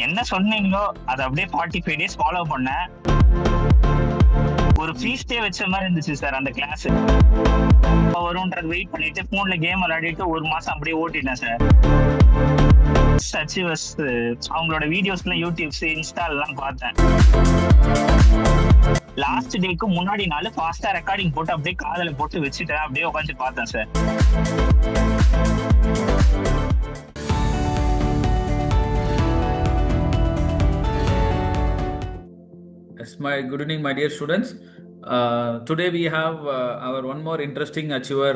என்ன சொன்னீங்களோ அதை அப்படியே 45 days ஃபாலோ பண்ணேன். ஒரு ஃபீஸ்டே வச்ச மாதிரி இருந்துச்சு சார் அந்த கிளாஸ். வரும்ன்றது வெயிட் பண்ணிட்டு போன்ல கேம் விளையாடிட்டு ஒரு மாசம் அப்படியே ஓட்டிட்டேன் சார். அச்சீவர்ஸ் அவங்களோட வீடியோஸ்லாம் யூடியூப்ஸ் இன்ஸ்டால்லாம் பார்த்தேன். லாஸ்ட் டேக்கு முன்னாடி நாள் ஃபாஸ்டா ரெக்கார்டிங் போட்டு அப்படியே காதல போட்டு வச்சுட்டேன். அப்படியே உட்காந்து பார்த்தேன் sir. Good evening, my dear students. Today we have our one more interesting achiever.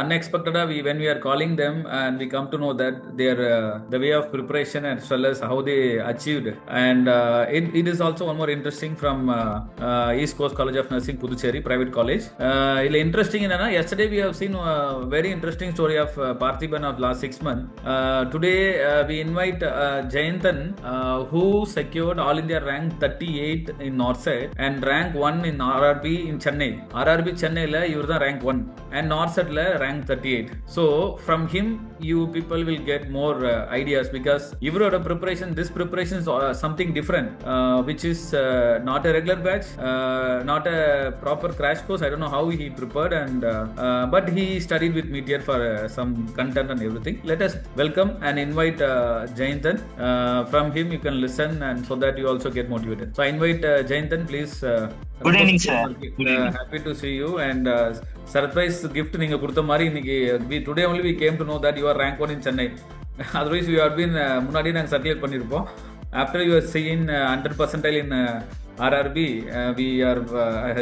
Unexpected when we are calling them and we come to know that their the way of preparation as well as how they achieved. And it is also one more interesting from East Coast College of Nursing, Puducherry Private College. Interesting in yesterday we have seen a very interesting story of Parthiban of last 6 months. Today we invite Jayanthan who secured All India rank 38 in North Side and rank 1 in RRB in Chennai. RRB Chennai la ivar da rank 1 and North Side la rank 38. So from him you people will get more ideas because ivaroda preparation, this preparation is something different, which is not a regular batch, not a proper crash course. I don't know how he prepared and but he studied with Meteor for some content and everything. Let us welcome and invite Jayanthan. From him you can listen and so that you also get motivated. So I invite Jayanthan, please. Good evening sir. Happy to see you and surprise gift நீங்க கொடுத்த மாதிரி இன்னைக்கு today only we came to know that you are rank 1 in Chennai. Otherwise we have been முன்னாடி நாங்க circulate பண்ணிருப்போம். After you are seeing 100% in RRB, we are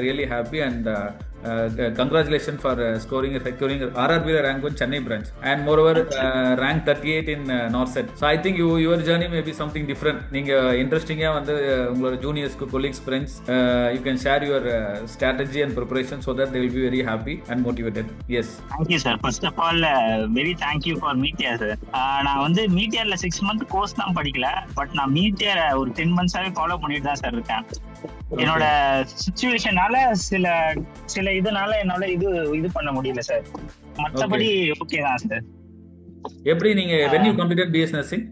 really happy and congratulations for securing RRB rank 1 Chennai branch and moreover rank 38 in North Set. So I think your journey may be something different. நீங்க இன்ட்ரெஸ்டிங்கா வந்து உங்களோட ஜூனியர்ஸ்க்கு colleagues friends you can share your strategy and preparation so that they will be very happy and motivated. Yes, thank you sir. First of all very thank you for Meteor sir. நான் வந்து Meteorல 6 month course தான் படிக்கல, but நான் Meteor ஒரு 10 monthsாவே follow பண்ணிட்டு தான் sir இருக்கேன். என்னோட சிச்சுவேஷனால சில இதனால என்னால இது பண்ண முடியல சார். மற்றபடி ஓகே தான் சார். எப்படி நீங்க when you completed BS nursing?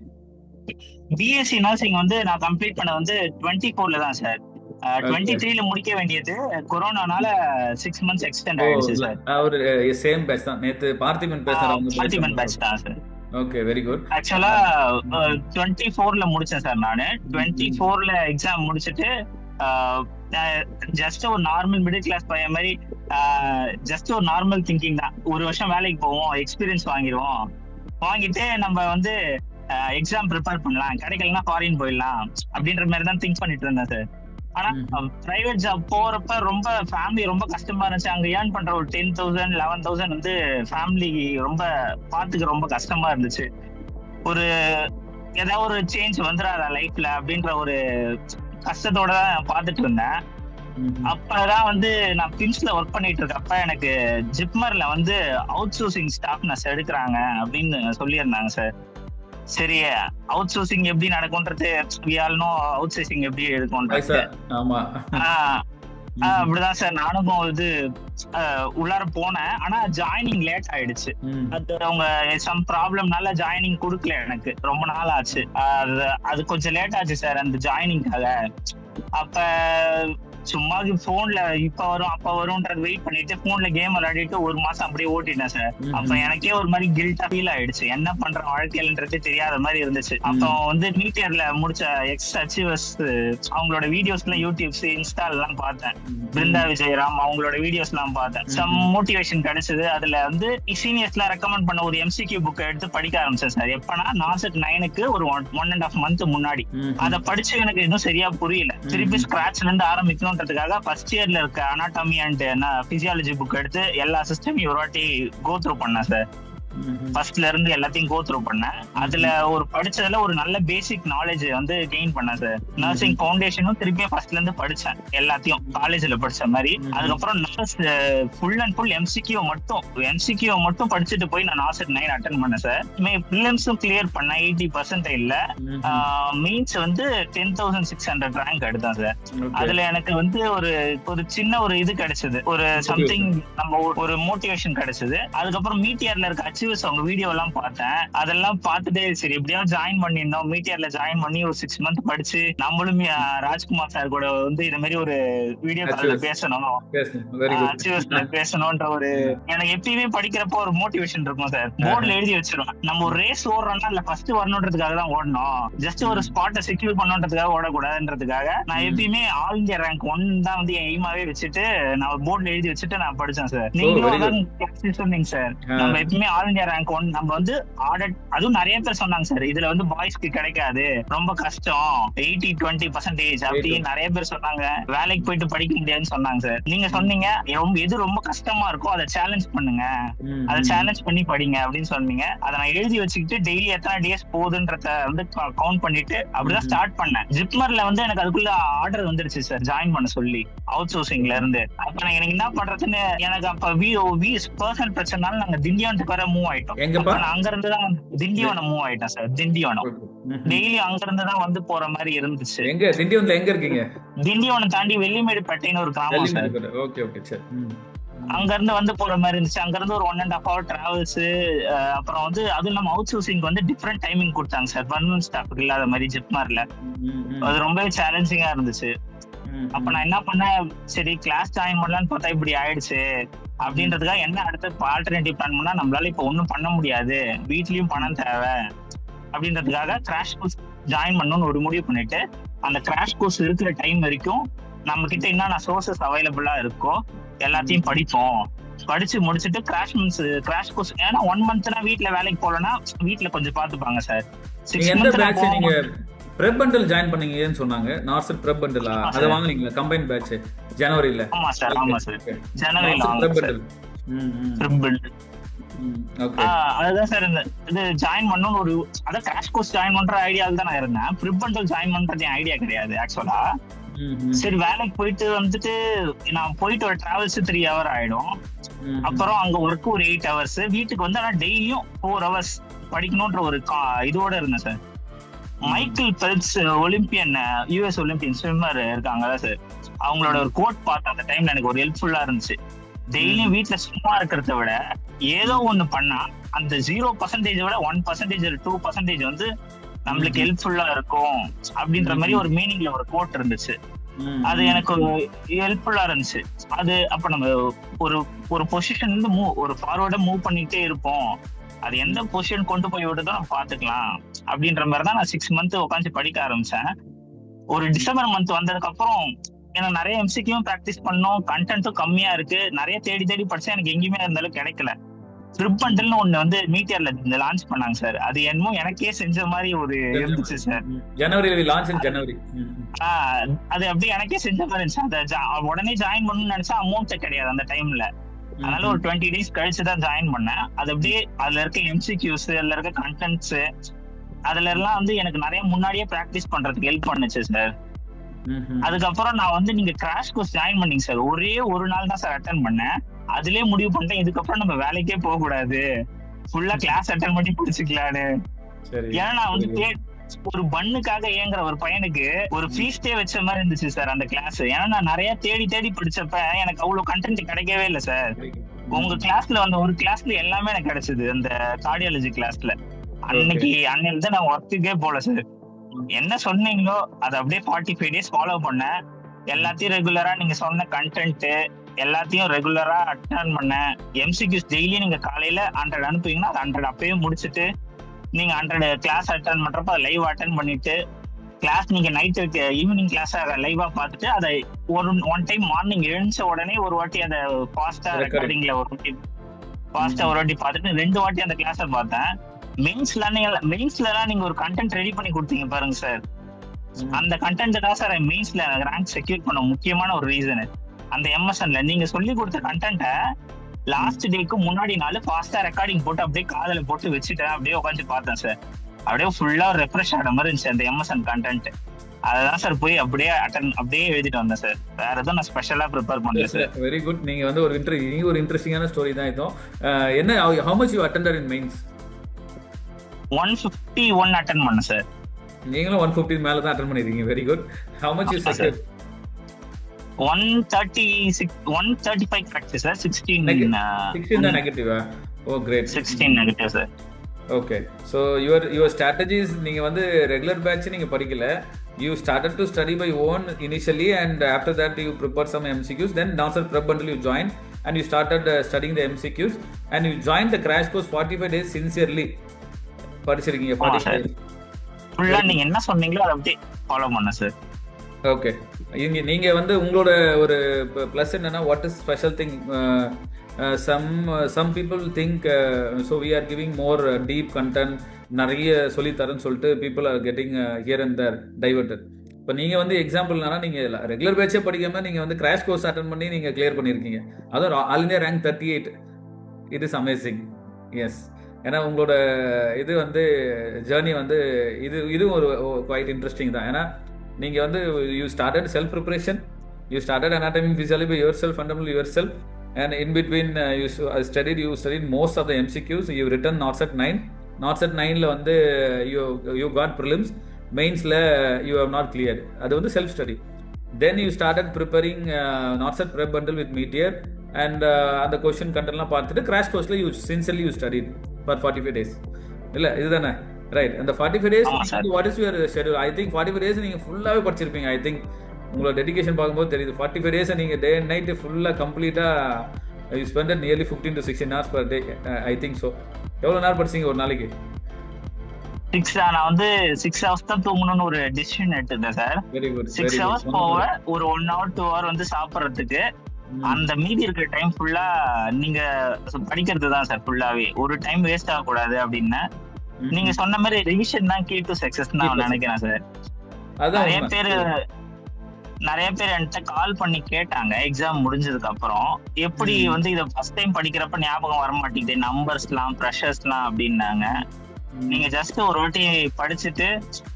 BSc nursing வந்து நான் கம்ப்ளீட் பண்ண வந்து 24ல தான் சார். 23ல முடிக்க வேண்டியது கொரோனானால 6 months எக்ஸ்டெண்ட் ஆயிடுச்சு சார். ஒரு சேம் பேட்ச் தான். நேத்து பார்த்திபன் பேசுறாங்க. பார்த்திபன் பேட்ச் தான் சார். Okay, very good. ஆக்சுவலா 24ல முடிச்சேன் சார். நானு 24ல எக்ஸாம் முடிச்சிட்டு ஜஸ்ட் ஒரு நார்மல் மிடில் கிளாஸ் பையன் மாதிரி ஜஸ்ட் ஒரு நார்மல் திங்கிங் தான். ஒரு வருஷம் வேலைக்கு போவோம், எக்ஸ்பீரியன்ஸ் வாங்கிடுவோம், வாங்கிட்டு நம்ம வந்து எக்ஸாம் ப்ரிப்பேர் பண்ணலாம், கிடைக்கலன்னா ஃபாரின் போயிடலாம் அப்படின்ற மாதிரி தான் திங்க் பண்ணிட்டு இருந்தேன் சார். ஆனா பிரைவேட் ஜாப் போறப்ப ரொம்ப ஃபேமிலி ரொம்ப கஷ்டமா இருந்துச்சு. அங்க ஏர்ன் பண்ற ஒரு 10,000 11,000 வந்து ஃபேமிலி ரொம்ப பாத்துக்க ரொம்ப கஷ்டமா இருந்துச்சு. ஒரு ஏதாவது ஒரு சேஞ்ச் வந்துடாதா லைஃப்ல அப்படின்ற ஒரு கஷ்டத்தோட தான் பாத்துட்டு இருந்தேன். அப்பதான் வந்து நான் பிம்ஸ்ல ஒர்க் பண்ணிட்டு இருக்கப்ப எனக்கு ஜிப்மர்ல வந்து அவுட் சோர்சிங் ஸ்டாஃப் நர்ஸ் எடுக்கிறாங்க அப்படின்னு சொல்லியிருந்தாங்க சார். சரி, அவுட் சோர்சிங் எப்படி நடக்கும்ன்றது we all know out sourcing எப்படி எடுக்கும்ன்றது. அப்படிதான் சார் நானும் இது உள்ளார போனேன். ஆனா ஜாயினிங் லேட் ஆயிடுச்சு. அது அவங்க சம் ப்ராப்ளம்னால ஜாயினிங் கொடுக்கல. எனக்கு ரொம்ப நாள் ஆச்சு. அது கொஞ்சம் லேட் ஆச்சு சார் அந்த ஜாயினிங்காக. அப்ப சும்மா போன்ல இப்ப வரும் அப்ப வரும்ன்றது வெயிட் பண்ணிட்டு போன்ல கேம் விளையாடிட்டு ஒரு மாசம் அப்படியே ஓட்டிட்டேன் சார். அப்ப எனக்கே ஒரு மாதிரி கில்ட்டா ஃபீல் ஆயிடுச்சு. என்ன பண்ற வாழ்க்கையிலன்றது தெரியாத மாதிரி இருந்துச்சு. அப்போ வந்து மீட்டியர்ல முடிச்ச எக்ஸ் அச்சீவர்ஸ் அவங்களோட வீடியோஸ் எல்லாம் யூடியூப்ஸ் இன்ஸ்டால்லாம் பார்த்தேன். பிருந்தா விஜயராம் அவங்களோட வீடியோஸ் எல்லாம் பார்த்தேன். சம் மோட்டிவேஷன் கிடைச்சது. அதுல வந்து சீனியர்ஸ் எல்லாம் ரெக்கமெண்ட் பண்ண ஒரு MCQ புக் எடுத்து படிக்க ஆரம்பிச்சேன் சார். எப்பனா நாசெட் 9க்கு ஒரு 1.5 month முன்னாடி. அதை படிச்சு எனக்கு இன்னும் சரியா புரியல. திருப்பி ஸ்கிராச்ல இருந்து ஆரம்பிக்கணும் ஃபர்ஸ்ட் இயர்ல இருக்க அனாட்டமி அண்ட் பிசியாலஜி புக் எடுத்து எல்லா சிஸ்டமையும் ஒரு வாட்டி கோ த்ரூ பண்ணேன் சார். ஃபர்ஸ்ட்ல இருந்து எல்லாத்தையும் கோ த்ரூ பண்ணேன். அதுல ஒரு படிச்சதுல ஒரு நல்ல பேசிக் நாலேஜ் வந்து கெயின் பண்ணேன் சார். நர்சிங் ஃபவுண்டேஷனும் திருப்பியும் ஃபர்ஸ்ட்ல இருந்து படிச்சேன் எல்லாத்தையும் காலேஜ்ல படிச்ச மாதிரி. அதுக்கப்புறம் nurse full and full MCQ மட்டும் படிச்சுட்டு போய் நான் நாசெட் 9 அட்டென்ட் பண்ணேன் சார். ப்ரிலிம்ஸும் கிளியர் பண்ணேன் 80% இல்ல. மெயின்ஸ் வந்து 10,600 ரேங்க் எடுத்தேன் சார். அதுல எனக்கு வந்து ஒரு சின்ன ஒரு இது கிடைச்சது, ஒரு சம்திங் நம்ம ஒரு மோட்டிவேஷன் கிடைச்சது. அதுக்கப்புறம் மீட்டியர்ல இருக்க அச்சீவ்ஸ் அவங்க வீடியோ எல்லாம் பார்த்தேன். அதெல்லாம் பார்த்துட்டு சரி எப்படியாவது ஜாயின் பண்ணிருந்தோம். மீட்டியர்ல ஜாயின் பண்ணி ஒரு 6 மந்த் படிச்சு நம்மளும் ராஜ்குமார் சார் கூட வந்து இந்த மாதிரி ஒரு வீடியோ கால்ல பேசணும், அச்சீவ்ஸ்ல பேசணும்ன்ற ஒரு எனக்கு எப்பயுமே படிக்கிறப்போ ஒரு மோட்டிவேஷன் இருக்கும் சார். போர்ட்ல எழுதி வச்சிருவேன். நம்ம ஒரு ரேஸ் ஓடுறோம்னா இல்ல ஃபர்ஸ்ட் வரணுன்றதுக்காக தான் ஓடணும், ஜஸ்ட் ஒரு ஸ்பாட்டை செக்யூர் பண்ணணுன்றதுக்காக ஓடக்கூடாதுன்றதுக்காக நான் எப்பயுமே ஆல் இந்தியா ரேங்க் 1 தான் வந்து என் எய்மாவே வச்சுட்டு நான் போர்ட்ல எழுதி வச்சுட்டு நான் படிச்சேன் சார். நீங்களும் சொன்னீங்க சார், நம்ம எப்பயுமே ஆல் இந்தியா ரேங்க் 1 நம்ம வந்து ஆர்டர். அதுவும் நிறைய பேர் சொன்னாங்க சார் இதுல வந்து பாய்ஸ்க்கு கிடைக்காது, ரொம்ப கஷ்டம், 80-20% அப்படி நிறைய பேர் சொன்னாங்க, வேலைக்கு போயிட்டு படிக்க முடியாதுன்னு சொன்னாங்க சார். நீங்க சொன்னீங்க எது ரொம்ப கஷ்டமா இருக்கோ அதை சேலஞ்ச் பண்ணுங்க, அதை சேலஞ்ச் பண்ணி படிங்க அப்படின்னு சொன்னீங்க. அதை நான் எழுதி வச்சுக்கிட்டு டெய்லி எத்தனை டேஸ் போகுதுன்றத வந்து கவுண்ட் பண்ணிட்டு அப்படிதான் ஸ்டார்ட் பண்ணேன். ஜிப்மர்ல வந்து எனக்கு அதுக்குள்ள ஆர்டர் வந்துருச்சு சார் ஜாயின் பண்ண சொல்லி அவுட் சோர்சிங்ல இருந்து. அப்ப நான் எனக்கு என்ன பண்றதுன்னு எனக்கு அப்ப பர்சனல் பிரச்சனைனால நாங்க திண்டிவனத்துக்கு வர மூவ் ஆயிட்டோம். நான் அங்க இருந்து தான் திண்டிவனம் மூவ் ஆயிட்டேன் சார். திண்டிவனம் டெய்லி அங்க இருந்து தான் வந்து போற மாதிரி இருந்துச்சு. எங்க திண்டிவனத்துல எங்க இருக்கீங்க? திண்டிவனம் தாண்டி வெள்ளிமேடுப்பேட்டைன்னு ஒரு கிராமம் சார். Okay okay sir. அங்க இருந்து வந்து போற மாதிரி இருந்துச்சு. அங்க இருந்து ஒரு 1.5 hour டிராவல்ஸ். அப்புறம் வந்து அதுவும் இல்லாம அவுட் சோர்சிங் வந்து டிஃப்ரெண்ட் டைமிங் கொடுத்தாங்க சார், பர்மனன்ட் ஸ்டாஃப்க்கு இல்லாத மாதிரி ஜிப்மார்ல. அது ரொம்பவே சேலஞ்சிங்கா இருந்துச்சு. அப்ப நான் என்ன பண்ணேன், சரி கிளாஸ் ஜாயின் பண்ணலான்னு பார்த்தா இப்படி ஆயிடுச்சு அப்படின்றதுக்காக என்ன அடுத்த ஆல்டர்னேட்டிவ் பிளான் பண்ணா நம்மளால இப்ப ஒண்ணும் பண்ண முடியாது, வீட்லயும் பணம் தேவை அப்படின்றதுக்காக கிராஷ் கோர்ஸ் ஜாயின் பண்ணணும்னு ஒரு முடிவு பண்ணிட்டு அந்த கிராஷ் கோர்ஸ் இருக்கிற டைம் வரைக்கும் நம்ம கிட்ட என்னென்ன சோர்சஸ் அவைலபிளா இருக்கோ எல்லாத்தையும் படிப்போம். படிச்சு முடிச்சுட்டு கிராஷ் கோர்ஸ் ஏன்னா 1 monthனா வீட்டுல வேலைக்கு போலன்னா வீட்டுல கொஞ்சம் பாத்துப்பாங்க சார். 6 months நீங்க பிரெப் பண்டல் ஜாயின் பண்ணீங்கன்னு சொன்னாங்க. நார்செட் பிரெப் பண்டலா அத வாங்குனீங்களா? கம்பைன் பேட்ச் ஜனவரில. ஆமா சார் ஜனவரில பிரெப் பண்டல். அதுதான் சார் இது ஜாயின் பண்ணணும் ஒரு அதான் கிராஷ் கோர்ஸ் ஜாயின் பண்ற ஐடியால தான் நான் இருந்தேன். பிரெப் பண்டல் ஜாயின் பண்றது என் ஐடியா கிடையாது ஆக்சுவலா. சரி வேலைக்கு போயிட்டு வந்துட்டு நான் போயிட்டு ஒரு டிராவல்ஸ் 3 hour ஆயிடும். அப்புறம் அங்க ஒர்க் ஒரு 8 hours. வீட்டுக்கு வந்து ஆனா டெய்லியும் 4 hours படிக்கணும்ன்ற ஒரு இதோட இருந்தேன் sir. Michael Phelps Olympian US Olympian swimmer இருக்காங்கல்ல சார், அவங்களோட ஒரு கோட் பார்த்து அந்த டைம்ல எனக்கு ஒரு ஹெல்ப்ஃபுல்லா இருந்துச்சு. டெய்லியும் வீட்டுல சும்மா இருக்கிறத விட ஏதோ ஒண்ணு பண்ணா அந்த 0% விட 1% 2% வந்து நம்மளுக்கு ஹெல்ப்ஃபுல்லா இருக்கும் அப்படின்ற மாதிரி ஒரு மீனிங்ல ஒரு கோட் இருந்துச்சு. அது எனக்கு ஹெல்ப்ஃபுல்லா இருந்துச்சு. அது அப்ப நம்ம ஒரு பொசிஷன் இருந்து ஒரு ஃபார்வர்டா மூவ் பண்ணிட்டே இருப்போம், அது எந்த பொசிஷன் கொண்டு போய் விட்டுதான் நம்ம பாத்துக்கலாம் அப்படின்ற மாதிரிதான் நான் 6 months உட்காந்து படிக்க ஆரம்பிச்சேன். ஒரு டிசம்பர் மந்த் வந்ததுக்கு அப்புறம் எனக்கு நிறைய எம்சிக்யூவும் பிராக்டிஸ் பண்ணோம், கண்டென்ட்டும் கம்மியா இருக்கு. நிறைய தேடி படிச்சா எனக்கு எங்கேயுமே இருந்தாலும் கிடைக்கல. பிரெப் பண்டல்னு ஒண்ணு வந்து மீட்டியர்ல லான்ச் பண்ணாங்க சார். அது என்னமோ எனக்கே செஞ்ச மாதிரி ஒரு இருந்துச்சு சார். ஜனவரி லான்ச் இன் ஜனவரி. அது அப்படியே எனக்கே செஞ்ச மாதிரி இருந்துச்சு. உடனே ஜாயின் பண்ணணும்னு நினைச்சா அமௌண்ட் கிடையாது அந்த டைம்ல. அதனால ஒரு 20 days கழிச்சு தான் ஜாயின் பண்ணேன். அது அப்படியே அதுல இருக்க எம்சிக்யூஸ், அதுல இருக்க கண்டென்ட்ஸ், அதுல எல்லாம் வந்து எனக்கு நிறைய முன்னாடியே பிராக்டிஸ் பண்றதுக்கு ஹெல்ப் பண்ணுச்சு சார். அதுக்கப்புறம் நான் வந்து நீங்க கிராஷ் கோர்ஸ் ஜாயின் பண்ணீங்க சார், ஒரே ஒரு நாள் தான் சார் அட்டென்ட் பண்ணேன். அதுலயே முடிவு பண்ணிட்டேன் இதுக்கப்புறம் நம்ம வேலைக்கே போக கூடாது, ஃபுல்லா கிளாஸ் அட்டென்ட் பண்ணி பிடிச்சிக்கலான்னு. ஏன்னா நான் வந்து ஒரு பண்ணுக்காக ஏங்குற ஒரு பையனுக்கு ஒரு ஃபீஸ்டே வச்ச மாதிரி இருந்துச்சு சார் அந்த கிளாஸ். ஏன்னா நான் நிறைய தேடி படிச்சப்ப எனக்கு அவ்வளவு கண்டென்ட் கிடைக்கவே இல்லை சார். உங்க கிளாஸ்ல வந்த ஒரு கிளாஸ்ல எல்லாமே எனக்கு கிடைச்சது, அந்த கார்டியாலஜி கிளாஸ்ல. அன்னையில தான் நான் ஒர்க்குக்கே போல சார். என்ன சொன்னீங்களோ அதை அப்படியே 45 days ஃபாலோ பண்ணேன். எல்லாத்தையும் ரெகுலரா நீங்க சொன்ன கண்டென்ட் எல்லாத்தையும் ரெகுலரா அட்டென்ட் பண்ணேன். எம்சிக்யூஸ் டெய்லி நீங்க காலையில 100 அனுப்புவீங்கன்னா அது 100 அப்பயே முடிச்சுட்டு நீங்க 100 கிளாஸ் அட்டென்ட் பண்றப்ப அதை லைவ் அட்டென்ட் பண்ணிட்டு கிளாஸ் நீங்க நைட்டு ஈவினிங் கிளாஸ் லைவா பார்த்துட்டு அதை ஒன் டைம் மார்னிங் எழுந்த உடனே ஒரு வாட்டி அந்த ஃபாஸ்டா ரெக்கார்டிங்ல ஒரு வாட்டி பார்த்துட்டு 2 வாட்டி அந்த கிளாஸை பார்த்தேன். மெயின்ஸ்ல நீங்க ஒரு கண்டென்ட் ரெடி பண்ணி கொடுத்தீங்க பாருங்க சார், அந்த கண்டென்ட் தான் சார் மெயின்ஸ்ல ரேங்க் செக்யூர் பண்ண முக்கியமான ஒரு ரீசன். அந்த எம்எஸ்என்ல நீங்க சொல்லி கொடுத்த கண்டென்ட்ட லாஸ்ட் டேக்கு முன்னாடி நாள் ஃபாஸ்டா ரெக்கார்டிங் போட்டு அப்படியே காதல போட்டு வச்சுட்டேன். அப்படியே உட்காந்து பார்த்தேன் சார், அப்படியே ஃபுல்லா ரெஃப்ரெஷ் ஆன மாதிரி இருந்துச்சு அந்த எம்எஸ்என் கண்டென்ட். அதான் சார் போய் அப்படியே எழுதிட்டு வந்தேன் சார். வேற எதுவும் நான் ஸ்பெஷலா ப்ரிப்பேர் பண்ணல சார். Very good. நீங்க வந்து ஒரு இன்ட்ரெஸ்டிங்கான ஸ்டோரி தான் இதுவும். என்ன how much you attended in mains? 151 attend பண்ணேன் சார். நீங்களும் 150 மேல தான் அட்டெண்ட் பண்ணிருக்கீங்க. Very good. how much you secured? 135 correct sir. 16 தான் நெகட்டிவா? Oh great. 16 negative sir. Okay. So your strategies நீங்கள் வந்து ரெகுலர் பேட்ச் நீங்கள் படிக்கல. You started to study by own initially, and after that you prepared some MCQs. Then Narsar Prep Bundle you joined, and you started studying the MCQs, and you joined the crash course 45 days sincerely. படிச்சிருக்கீங்க 45 days. ஃபுல்லா நீங்க என்ன சொன்னீங்களோ அதை அப்படியே follow பண்ணேன் sir. Okay. நீங்க வந்து உங்களோட ஒரு ப்ளஸ் என்னன்னா, what is special thing, some people think so we are giving more deep content, நிறைய சொல்லித்தரேன்னு சொல்லிட்டு people are getting here and there diverted. இப்போ நீங்கள் வந்து எக்ஸாம்பிள்னா நீங்கள் ரெகுலர் பேட்சே படிக்காமல் நீங்கள் வந்து கிராஷ் கோர்ஸ் அட்டன் பண்ணி நீங்கள் கிளியர் பண்ணியிருக்கீங்க. அதுவும் all India rank 38. It is amazing. Yes. ஏன்னா உங்களோட இது வந்து ஜேர்னி வந்து இதுவும் ஒரு குவைட் இன்ட்ரெஸ்டிங் தான். ஏன்னா நீங்கள் வந்து you started self preparation, you started anatomy physiology by yourself, fundamental yourself, and in between you studied most of the MCQs. You written NORCET 9. NORCET 9ல வந்து you got prelims. Mainsல you have not cleared. அது வந்து self study. Then you started preparing NORCET Prep Bundle with Meteor, and அந்த question contentலாம் பார்த்துட்டு crash courseல you sincerely you studied for 45 days. இல்ல இதுதானே right? அந்த 45 days what is your schedule? I think 45 days நீங்கள் ஃபுல்லாகவே படிச்சிருப்பீங்க. I think உங்களோட dedication பார்க்கும்போது தெரியுது. 45 டேஸை நீங்கள் டே அண்ட் நைட்டு ஃபுல்லாக கம்ப்ளீட்டாக you spend nearly 15 to 16 hours per day. I think so. எவ்வளோ நேரம் படிச்சீங்க ஒரு நாளைக்கு? 6 நான் வந்து 6 hours தான் தூங்கணும்னு ஒரு டிசிஷன் எடுத்துட்டேன் சார். Very good. 6 hours போக ஒரு 1 hour 2 hour வந்து சாப்பிட்றதுக்கு, அந்த மீதி இருக்கிற டைம் ஃபுல்லா நீங்க படிக்கிறது தான் சார். ஃபுல்லாவே ஒரு டைம் வேஸ்ட் ஆகக்கூடாது அப்படின்னு நீங்க சொன்ன மாதிரி ரிவிஷன் தான் கீ டு சக்சஸ் நான் நினைக்கிறேன் சார். நிறைய பேர் என்கிட்ட கால் பண்ணி கேட்டாங்க எக்ஸாம் முடிஞ்சதுக்கு அப்புறம், எப்படி வந்து இதை ஃபர்ஸ்ட் டைம் படிக்கிறப்ப ஞாபகம் வர மாட்டேங்குது, நம்பர்ஸ்லாம் ப்ரெஷர்ஸ்லாம் அப்படின்னாங்க. நீங்க ஜஸ்ட் ஒரு வாட்டி படிச்சுட்டு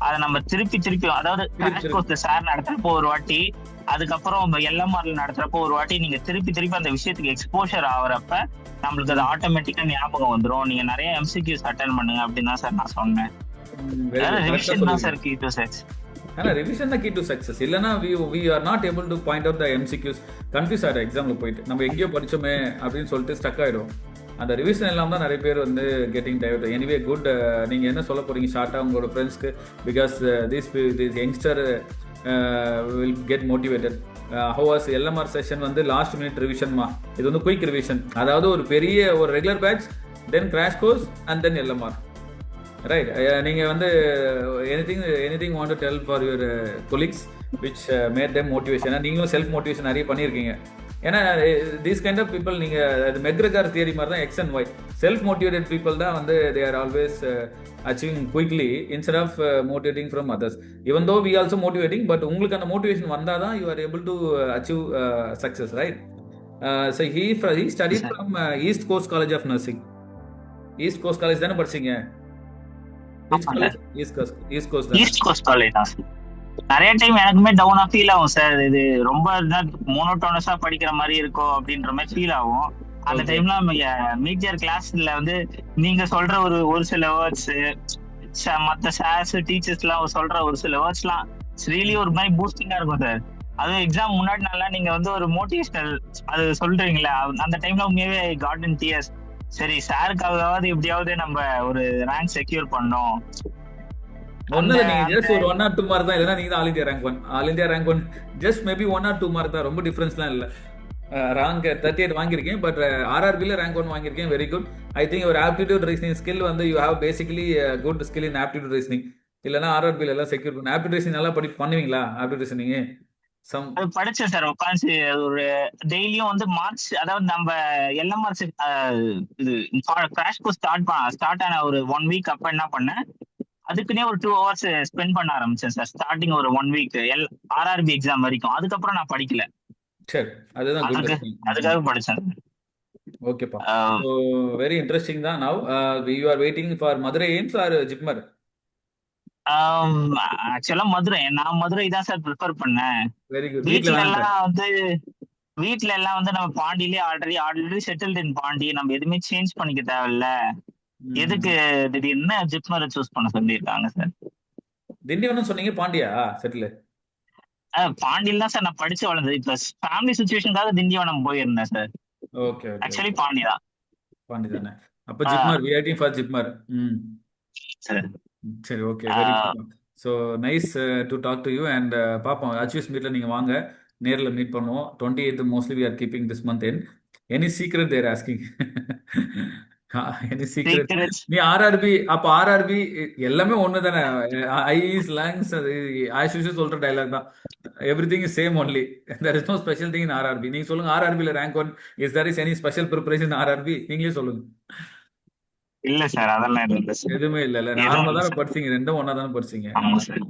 அதை நம்ம திருப்பி அதாவது கிராஷ் கோர்ஸ்ல சார் நடத்துறப்போ ஒரு வாட்டி, அதுக்கப்புறம் எல்எம்ஆர்ல நடத்துறப்போ ஒரு வாட்டி நீங்க திருப்பி அந்த விஷயத்துக்கு எக்ஸ்போஷர் ஆகுறப்ப நம்மளுக்கு அது ஆட்டோமேட்டிக்கா ஞாபகம் வந்துடும். நீங்க நிறைய எம்சிக்யூஸ் அட்டென்ட் பண்ணுங்க அப்படின்னு தான் சார் நான் சொன்னேன். ரிவிஷன் தான் சார் கீ டு சக்சஸ். ஆனால் ரிவிஷன் தான் கீ டு சக்ஸஸ். இல்லைனா we are not able to point out the MCQs. Confuse ஆகிடும் எக்ஸாமில் போயிட்டு, நம்ம எங்கேயோ படித்தோமே அப்படின்னு சொல்லிட்டு ஸ்டக் ஆகிடும். அந்த ரிவிஷன் எல்லாம் தான் நிறைய பேர் வந்து கெட்டிங் டைவர்ட். Anyway good. நீங்கள் என்ன சொல்ல போகிறீங்க ஷார்ட்டாக உங்களோட ஃப்ரெண்ட்ஸ்க்கு? Because this youngster will get motivated. Hours LMR session வந்து லாஸ்ட் மினிட் ரிவிஷன்மா, இது வந்து குயிக் ரிவிஷன். அதாவது ஒரு பெரிய ஒரு regular batch, then crash course, and then LMR. Right. நீங்கள் வந்து anything want to tell for your colleagues which made them motivation? நீங்களும் செல்ஃப் மோட்டிவேஷன் நிறைய பண்ணியிருக்கீங்க. ஏன்னா தீஸ் கைண்ட் ஆஃப் பீப்புள், நீங்கள் அது மெக்ரகார் தியரி மாதிரி தான் X and Y. Self motivated people தான் வந்து they are always achieving quickly instead of motivating from others. Even though we also motivating, but உங்களுக்கு அந்த மோட்டிவேஷன் வந்தால் தான் you are able to achieve success, right? So he studied from East Coast College of Nursing. East Coast college தானே படிச்சீங்க? East Coast college தான். நிறைய time எனக்குமே டவுனா ஃபீல் ஆகும் சார். இது ரொம்ப மோனோட்டோனஸா படிக்கிற மாதிரி இருக்கும் அப்படின்ற மாதிரி ஃபீல் ஆகும். அந்த டைம்ல மீடியர் கிளாஸ்ல வந்து நீங்க சொல்ற ஒரு சில வேர்ட்ஸ், மத்த சார்ஸ் டீச்சர்ஸ் எல்லாம் சொல்ற ஒரு சில வேர்ட்ஸ் எல்லாம் ரியலி ஒரு மாதிரி பூஸ்டிங்கா இருக்கும் சார். அதுவும் எக்ஸாம் முன்னாடி நல்லா நீங்க வந்து ஒரு மோட்டிவேஷனல் அது சொல்றீங்களா, அந்த டைம்ல உண்மையாவே கார்டன் டிஎஸ் சரி சாருக்காவது எப்படியாவது நம்ம ஒரு ரேங்க் செக்யூர் பண்ணோம். ஒன்னு நீங்க ஜஸ்ட் ஒரு 1 or 2 மார்க் தான், இல்லனா நீங்க all India rank 1 just maybe 1 or 2 mark தான், ரொம்ப டிஃபரன்ஸ்லாம் இல்ல. ரேங்க் 38 வாங்கியிருக்கேன், பட் ஆர்ஆர்பில ரேங்க் 1 வாங்கியிருக்கேன். Very good. ஐ திங்க் ஒரு ஆப்டிடியூட் ரீசனிங் ஸ்கில் வந்து you have basically good skill in aptitude reasoning. இல்லனா ஆர்ஆர்பில எல்லாம் செக்யூர் பண்ண. ஆப்டிடியூட் ரீசனிங் நல்லா பண்ணுவீங்களா? ஆப்டிடியூட் ரீசனிங் அது படிச்சேன் சார் உட்காந்து. ஒரு டெய்லியும் வந்து மார்ச், அதாவது நம்ம எல்எம்ஆர் இது கிராஷ் கோர்ஸ் ஸ்டார்ட் ஆன ஒரு 1 week அப்ப என்ன பண்ணேன், அதுக்குன்னே ஒரு 2 hours ஸ்பெண்ட் பண்ண ஆரம்பிச்சேன் சார். ஸ்டார்டிங் ஒரு 1 week ஆர்ஆர்பி எக்ஸாம் வரைக்கும். அதுக்கப்புறம் நான் படிக்கல. சரி, அதுதான் அதுக்காக படிச்சேன். ஓகேப்பா. சோ வெரி இன்ட்ரஸ்டிங் தான். Now you are waiting for Madurai AIIMS or JIPMER? ஆக்சுவலா நான் மதுரை தான் சார் ப்ரிஃபர் பண்ணேன். Very good. வீட்ல எல்லாம் வந்து நம்ம பாண்டியிலே ஆல்ரெடி செட்டில்ட் இன் பாண்டி, நம்ம எதுவுமே சேஞ்ச் பண்ணிக்க தேவையில்ல. எதுக்கு திடீர்னு ஜிப்மரை சூஸ் பண்ண சொல்லியிருக்காங்க சார். திண்டிவனம் சொன்னீங்க, பாண்டியா செட்டில்? பாண்டியில தான் சார் நான் படிச்சு வளர்ந்தது. இப்ப ஃபேமிலி சிச்சுவேஷனுக்காக திண்டிவனம் போயிருந்தேன் சார். ஓகே. ஆக்சுவலி பாண்டி தான். பாண்டி தானே? அப்ப JIPMER, we are waiting for JIPMER. Sir சரி, okay, very good. So nice to talk to you. And பார்ப்போம், அச்சீவ்ஸ் மீட்ல நீங்கள் வாங்க, நேரில் மீட் பண்ணுவோம். 28th mostly we are keeping this month என். Any secret there asking? Any secret? நீ ஆர்ஆர்பி, அப்போ ஆர்ஆர்பி எல்லாமே ஒன்று தானே, ஐஇஸ் லேங்ஸ், ஆஸ் யூஷுவல் சொல்கிற டைலாக் தான். Everything is same only, there is no special thing in RRB. நீங்கள் சொல்லுங்க, ஆர்ஆர்பியில் rank 1, is there is any special preparation RRB? நீங்களே சொல்லுங்க. இல்ல சார், அதெல்லாம் எதுவும் இல்ல சார். எதுவுமே இல்ல, நார்மலா தானே படிச்சீங்க, ரெண்டும் ஒன்னா தானே படிச்சீங்க. ஆமா sir.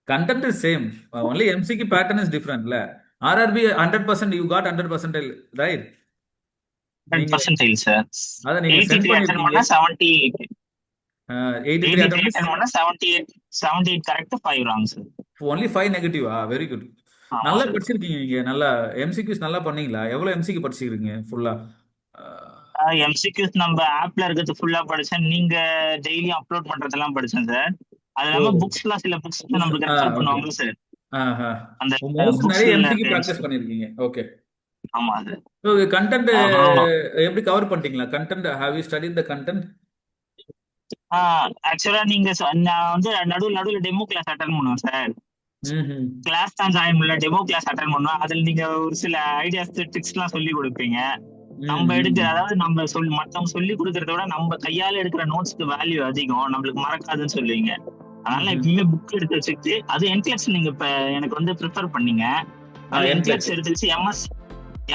Content is same, only எம்சிக்கு பேட்டர்ன் இஸ் டிஃபரெண்ட்ல. RRB 100% you got 100%, right? 100% sir. அத நீங்க சென்ட் பண்ணிருக்கீங்க. 78 83 அட்டெம்ப்ட் பண்ணா 78 கரெக்ட், 5 ராங் சார். only 5 நெகட்டிவா? Very good. நல்லா படிச்சிருக்கீங்க நீங்க, நல்லா எம்சிக்யூஸ் நல்லா பண்ணீங்களா? எவ்வளவு எம்சிக்கு படிச்சிருக்கீங்க ஃபுல்லா? எம்சிக்யூஸ் நம்ம ஆப்ல இருக்கிறது ஃபுல்லா படிச்சேன். நீங்க டெய்லி அப்லோட் பண்றதெல்லாம் படிச்சேன் சார். அது இல்லாம புக்ஸ்லாம், சில புக்ஸ் நமக்கு ரெஃபர் பண்ணுவாங்க சார். அந்த நிறைய எம்சிக்யூ பிராக்டீஸ் பண்ணிருக்கீங்க. ஓகே, ஆமா சார். சோ கண்டென்ட் எப்படி கவர் பண்ணிட்டீங்களா? Content, have you studied the content? ஆக்சுவலா நீங்க நான் வந்து நடுவுல டெமோ கிளாஸ் அட்டெண்ட் பண்ணுவேன் சார். கிளாஸ் தான் ஜாயின் பண்ணல, டெமோ கிளாஸ் அட்டெண்ட் பண்ணுவேன். அதுல நீங்க ஒரு சில ஐடியாஸ், ட்ரிக்ஸ் எல்லாம் சொல்லி கொடுப்பீங்க. நம்ம எடுக்கிற, அதாவது நம்ம மத்தவங்க சொல்லி கொடுக்கறத விட நம்ம கையால எடுக்கிற நோட்ஸ்க்கு வேல்யூ அதிகம், நம்மளுக்கு மறக்காதுன்னு சொல்லுவீங்க. அதனால எப்பயுமே புக் எடுத்து வச்சுக்கிட்டு, அது என்கிளெக்ஸ் நீங்க இப்ப எனக்கு வந்து ப்ரிஃபர் பண்ணீங்க. என்கிளெக்ஸ் எடுத்து வச்சு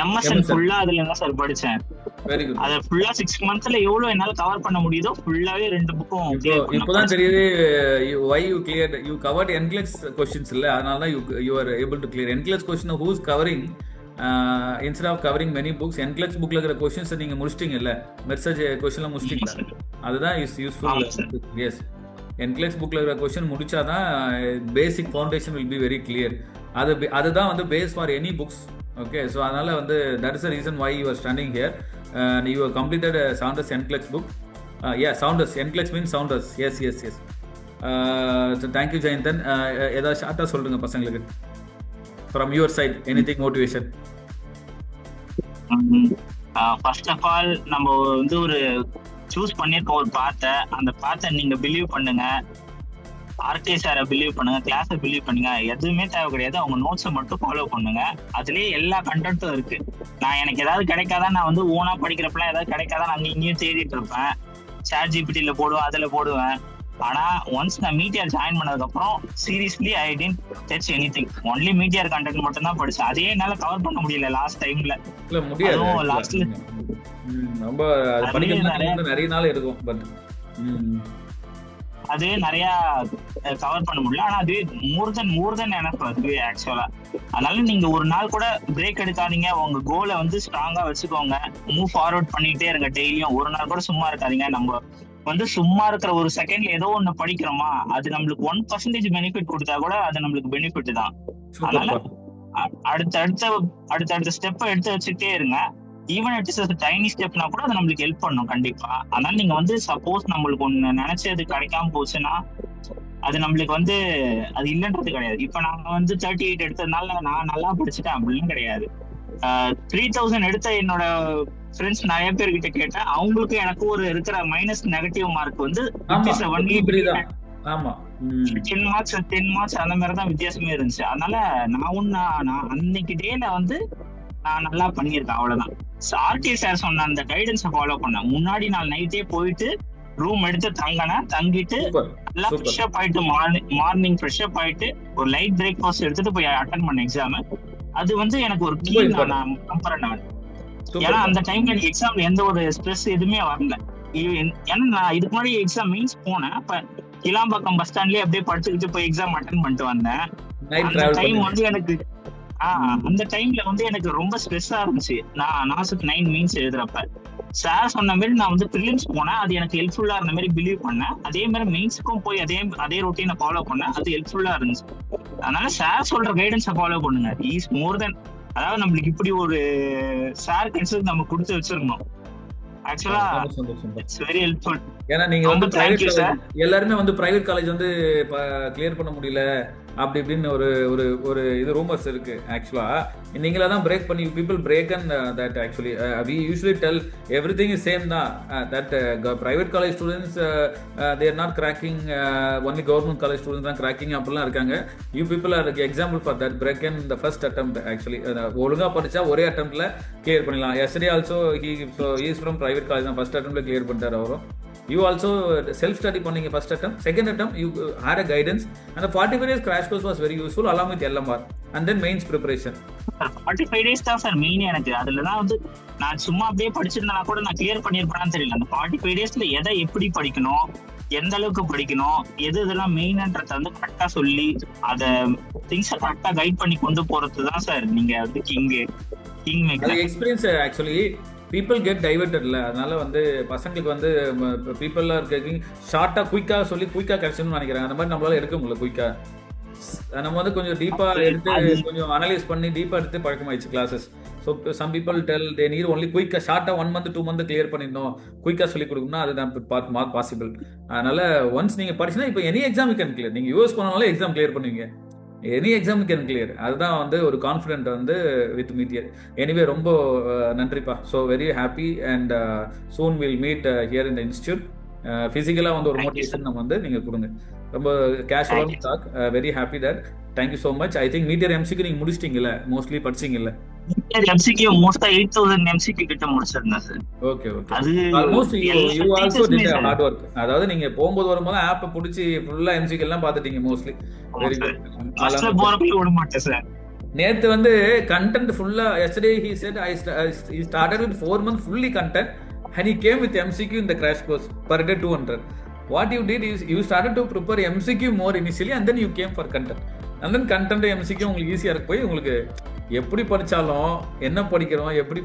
எம்எஸ்என் ஃபுல்லா அதுல என்ன சார் படிச்சேன். அத ஃபுல்லா 6 monthsல எவ்வளவு என்னால கவர் பண்ண முடியுதோ ஃபுல்லாவே 2 புக்கும். இப்போதான் தெரியுது why you cleared, you covered NCLEX questions இல்ல, அதனால தான் you are able to clear NCLEX question. Who is covering instead of covering many books, NCLEX bookல இருக்கிற questions நீங்க முடிச்சிட்டீங்க இல்ல, மெசேஜ் क्वेश्चनல முடிச்சிட்டீங்க, அதுதான் is useful. Yes, NCLEX bookல இருக்கிற question முடிச்சாதான் basic foundation will be very clear. அதுதான் வந்து base for any books. Okay, so அதனால வந்து that is the reason why you are standing here. You have completed Saunders NCLEX book. Yeah, Saunders NCLEX means Saunders. Yes. So thank you Jayanthan. ஏதாவது ஷார்ட்டா சொல்லுங்க பசங்களுக்கு from your side, anything motivation. First of all, நம்ம வந்து ஒரு choose பண்ணிருக்க ஒரு பாத்தை, அந்த பாத்தை நீங்க பிலீவ் பண்ணுங்க. ஆர்கே சாரை பிலீவ் பண்ணுங்க, கிளாஸை பிலீவ் பண்ணுங்க. எதுவுமே தேவை கிடையாது, அவங்க நோட்ஸை மட்டும் ஃபாலோ பண்ணுங்க. அதுலயே எல்லா கண்டென்ட்டும் இருக்கு. எனக்கு ஏதாவது கிடைக்காதான், நான் வந்து ஓனா படிக்கிறப்பெல்லாம் ஏதாவது கிடைக்காதான் அங்க இங்கேயும் தேடிட்டு இருப்பேன். சாட் ஜிபிடில போடுவேன், அதுல போடுவேன். ஆனா ஒன்ஸ் நான் மீட்டியர் ஜாயின் பண்ணதுக்கு அப்புறம் seriously I didn't touch anything. Only Meteor content மட்டும் தான் படிச்சேன். அதே என்னால கவர் பண்ண முடியல லாஸ்ட் டைம்ல. லாஸ்ட்ல ரொம்ப படிக்கிறது நிறைய நாள் இருக்கும், பட் அது நிறைய கவர் பண்ண முடியல. ஆனா அது மோர் தென் எனக்கு அதுவே ஆக்சுவலா. அதனால நீங்க ஒரு நாள் கூட பிரேக் எடுக்காதீங்க. உங்க கோலை வந்து ஸ்ட்ராங்கா வச்சுக்கோங்க. மூவ் ஃபார்வர்ட் பண்ணிட்டே இருங்க. டெய்லியும் ஒரு நாள் கூட சும்மா இருக்காதீங்க. நம்ம வந்து சும்மா இருக்கிற ஒரு செகண்ட்ல ஏதோ ஒண்ணு படிக்கிறோமா, அது நம்மளுக்கு 1% பெனிஃபிட் கொடுத்தா கூட அது நம்மளுக்கு பெனிஃபிட் தான். அதனால அடுத்த ஸ்டெப்பை எடுத்து வச்சுட்டே இருங்க. ஈவன் இட் இஸ் டைனி ஸ்டெப்னா கூட அது நம்மளுக்கு ஹெல்ப் பண்ணும் கண்டிப்பா. அதனால நீங்க வந்து சப்போஸ் நம்மளுக்கு ஒண்ணு நினைச்சது கிடைக்காம போச்சுன்னா அது நம்மளுக்கு வந்து அது இல்லைன்றது கிடையாது. இப்ப நாங்க வந்து 38 எடுத்ததுனால நான் நல்லா படிச்சுட்டேன் அப்படின்னு கிடையாது. 3000 எடுத்த என்னோட ஃப்ரெண்ட்ஸ் நிறைய பேர்கிட்ட கேட்டேன். அவங்களுக்கு எனக்கு ஒரு இருக்கிற மைனஸ் நெகட்டிவ் மார்க் வந்து 10 மார்க்ஸ் அந்த மாதிரிதான் வித்தியாசமே இருந்துச்சு. அதனால நான் அன்னைக்கு டேல வந்து நான் நல்லா பண்ணியிருக்கேன், அவ்வளவுதான். ஆர்கே சார் சொன்ன அந்த கைடன்ஸை ஃபாலோ பண்ணேன். முன்னாடி நாள் நைட்டே போயிட்டு ரூம் எடுத்து தங்கிட்டு நல்லா ஃப்ரெஷ் அப் ஆயிட்டு மார்னிங் ஃப்ரெஷ் அப் ஆயிட்டு ஒரு லைட் பிரேக்ஃபாஸ்ட் எடுத்துட்டு போய் அட்டென்ட் பண்ண எக்ஸாம். அது வந்து எனக்கு ஒரு கீ நான் கம்பேர் பண்ணேன். ஏன்னா அந்த டைம்ல எனக்கு எக்ஸாம்ல எந்த ஒரு ஸ்ட்ரெஸ் எதுவுமே வரல. ஏன்னா நான் இதுக்கு முன்னாடி எக்ஸாம் மீன்ஸ் போனேன். அப்ப கிளாம்பாக்கம் பஸ் ஸ்டாண்ட்லயே அப்படியே படிச்சுக்கிட்டு போய் எக்ஸாம் அட்டென்ட் பண்ணிட்டு வந்தேன். அந்த டைம் வந்து எனக்கு அந்த டைம்ல வந்து எனக்கு ரொம்ப ஸ்ட்ரெஸ்ஸா இருந்துச்சு. நான் நாசுக்கு 9 மீன்ஸ் எழுதுறப்ப சார் சொன்ன மாதிரி நான் வந்து ப்ரிலிம்ஸ் போனேன். அது எனக்கு ஹெல்ப்ஃபுல்லா இருந்த மாதிரி பிலீவ் பண்ணேன். அதே மாதிரி மெயின்ஸுக்கும் போய் அதே ரொட்டீனை ஃபாலோ பண்ணேன். அது ஹெல்ப்ஃபுல்லா இருந்துச்சு. அதனால சார் சொல்ற கைடன்ஸை ஃபாலோ பண்ணுங்க. இஸ் மோர் தென், அதாவது நம்மளுக்கு இப்படி ஒரு சார் கன்சல்ட் நம்ம கொடுத்து வச்சிருக்கணும். ஆக்சுவலா இட்ஸ் வெரி ஹெல்ப்ஃபுல். ஏன்னா நீங்க வந்து எல்லாருமே வந்து பிரைவேட் காலேஜ் வந்து கிளியர் பண்ண முடியல அப்படி இப்படின்னு ஒரு ஒரு ஒரு இது ரூமர்ஸ் இருக்கு. ஆக்சுவலா நீங்களா தான் பிரேக் பண்ணி people break and that actually we usually tell everything is same தான். That private college students there not cracking, only government college students தான் கிராக்கிங் அப்படிலாம் இருக்காங்க. You people are example for that break in the first attempt. Actually ஒழுங்காக படிச்சா ஒரே அட்டெம்ப்ட்ல clear பண்ணிடலாம். எஸ்டே also he is from private college தான், ஃபர்ஸ்ட் அட்டெம்ப்ட்ல கிளியர் பண்ணிட்டார் அவரும். You also self-study பண்ணீங்க first attempt, second attempt you had a guidance and the 45 days crash course was very useful along with LMR and then mains preparation. 45 days தான் sir main எனக்கு. அதுல தான் வந்து நான் சும்மா அப்படியே படிச்சிருந்தா கூட நான் கிளியர் பண்ணிருப்பேன்னு தெரியல. அந்த 45 daysல எதை எப்படி படிக்கணும், எந்த அளவுக்கு படிக்கணும், இதெல்லாம் மெயின்ன்றத வந்து கரெக்டா சொல்லி அத திங்ஸ் கரெக்டா கைட் பண்ணி கொண்டு போறது தான் சார் நீங்க வந்து king maker. Experience actually people get டைவர்டட்ல. அதனால வந்து பசங்களுக்கு வந்து பீப்புள் ஆர் கேக்கிங் ஷார்ட்டாக குயிக்காக சொல்லி குயிக்காக கிடைச்சணும்னு நினைக்கிறாங்க. அந்த மாதிரி நம்மளால எடுக்க முடியல குயிக்காக. நம்ம வந்து கொஞ்சம் டீப்பாக எடுத்து கொஞ்சம் அனலைஸ் பண்ணி டீப்பாக எடுத்து பழக்கமாயிடுச்சு classes. So some people tell they need only குயிக்காக ஷார்ட்டாக 1 month 2 month கிளியர் பண்ணிடணும், குயிக்காக சொல்லி கொடுக்கணும்னா அது நான் பாசிபிள். அதனால ஒன்ஸ் நீங்கள் படிச்சுன்னா இப்போ எனி எக்ஸாம் கேன் கிளியர். நீங்கள் யூஎஸ் போனாலும் எக்ஸாம் கிளியர் பண்ணுவீங்க, எனி எக்ஸாம் கேன் கிளியர். அதுதான் வந்து ஒரு கான்ஃபிடென்ட் வந்து வித் மீட்டியர். எனிவே ரொம்ப நன்றிப்பா. So very happy and soon will meet here in the institute. ஃபிசிக்கலாக வந்து ஒரு மோட்டிவேஷன் நம்ம வந்து நீங்கள் கொடுங்க. ரொம்ப கேஷுவலாக talk. Very happy that. Thank you so much. I think Meteor எம்சிக்கு நீங்கள் முடிச்சிட்டீங்கல்ல, மோஸ்ட்லி படிச்சிங்கல்ல? எம்சிக்கு மோஸ்டா 8000 எம்சிக்கு கிட்ட முடிச்சிருந்தேன் சார். Okay okay. அது almost you also did hard work. அதாவது நீங்க போகும்போது வரும்போது ஆப் புடிச்சு ஃபுல்லா எம்சிக்கு எல்லாம் பாத்துட்டீங்க மோஸ்ட்லி. Very good. ஃபர்ஸ்ட்ல போறப்ப விட மாட்டேன் சார். நேத்து வந்து கண்டென்ட் ஃபுல்லா yesterday he said he started with 4 months fully content and he came with MCQ in the crash course per day 200. What you did is you started to prepare MCQ more initially and then you came for content. And then content MCQ உங்களுக்கு ஈஸியா இருக்கு. போய் உங்களுக்கு எப்படி படித்தாலும் என்ன படிக்கிறோம், எப்படி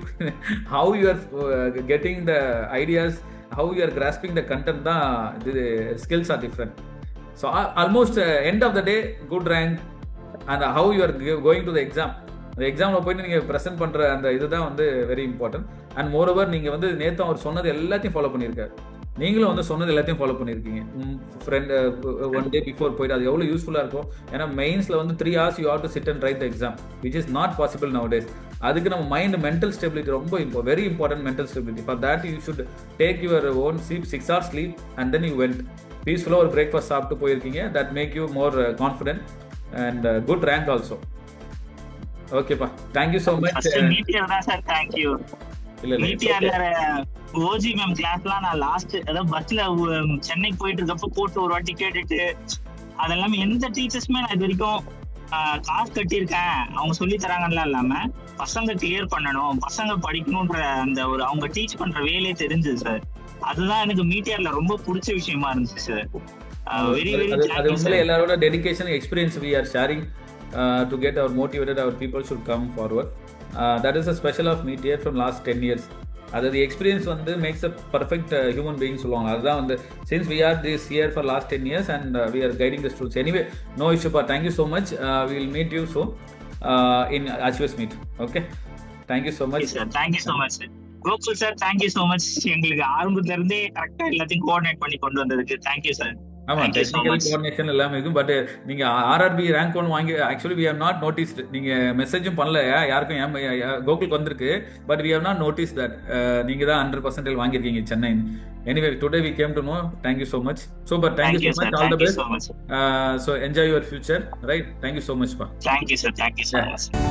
how you are getting the ideas, how you are grasping the content தான், the skills are different. So almost end of the day good rank and how you are going to the exam. அந்த எக்ஸாமில் போயிட்டு நீங்கள் present பண்ணுற அந்த இதுதான் வந்து very important. And moreover நீங்கள் வந்து நேற்று அவர் சொன்னது எல்லாத்தையும் ஃபாலோ பண்ணியிருக்காரு. நீங்களும் வந்து சொன்னது எல்லாத்தையும் ஃபாலோ பண்ணியிருக்கீங்க. ஃப்ரெண்ட் 1 day பிஃபோர் போயிட்டு அது எவ்வளோ யூஸ்ஃபுல்லாக இருக்கும். ஏன்னா மெயின்ஸில் வந்து 3 hours you have to sit and write the exam which is not possible nowadays. அதுக்கு நம்ம மைண்ட் மென்டல் ஸ்டெபிலிட்டி ரொம்ப very important. Mental stability for that you should take your own sleep 6 hours sleep and then you went பீஸ்ஃபுல்லாக ஒரு breakfast சாப்பிட்டு போயிருக்கீங்க. That make you more confident and good rank also. ஓகேப்பா, thank you so much. Thank you. மீட்டியர்ல OG ma'am கிளாஸ்லாம் நான் last அதாவது பஸ்ல சென்னைக்கு போயிட்டு இருக்கப்போ போட்டு ஒரு வாட்டி கேட்டுட்டு அதெல்லாம் எந்த டீச்சர்ஸுமே நான் இது வரைக்கும் காசு கட்டியிருக்கேன் அவங்க சொல்லி தராங்கலாம் இல்லாம பசங்க கிளியர் பண்ணணும், பசங்க படிக்கணும்ன்ற அந்த ஒரு அவங்க டீச் பண்ற வேலையே தெரிஞ்சது சார். அதுதான் எனக்கு மீட்டியர்ல ரொம்ப பிடிச்ச விஷயமா இருந்துச்சு சார். வெரி வெரி எல்லாரோட dedication experience we are sharing to get our motivated our people should come forward. That is a special of Meteor from last 10 years. அதாவது எக்ஸ்பீரியன்ஸ் வந்து maths a perfect human being சொல்லுவாங்க. அதுதான் வந்து since we are this here for last 10 years and we are guiding the students. Anyway, no issue pa. Thank you so much. We will meet you soon in Ashwes meet. Okay, thank you so much. Yes, sir. Thank you so much sir. Gokul sir, thank you so much. எங்களுக்கு ஆரம்பத்துல இருந்தே கரெக்டா எல்லாத்தையும் coordinate பண்ணி கொண்டு வந்ததுக்கு thank you sir. ஆமா, technical coordination எல்லாமே இருக்கும். பட் நீங்க ஆர்ஆர்பி ரேங்க் 1 வாங்கி actually we have not noticed. நீங்க மெசேஜும் பண்ணல யாருக்கும், கோகுலுக்கு வந்திருக்கு. But we have not noticed that நீங்க தான் 100% வாங்கியிருக்கீங்க Chennai. Anyway, today we came to know. Thank you so much. Super. Thank you so much. All the best. So enjoy your future. Right. Thank you so much pa. Thank you sir. Thank you so much.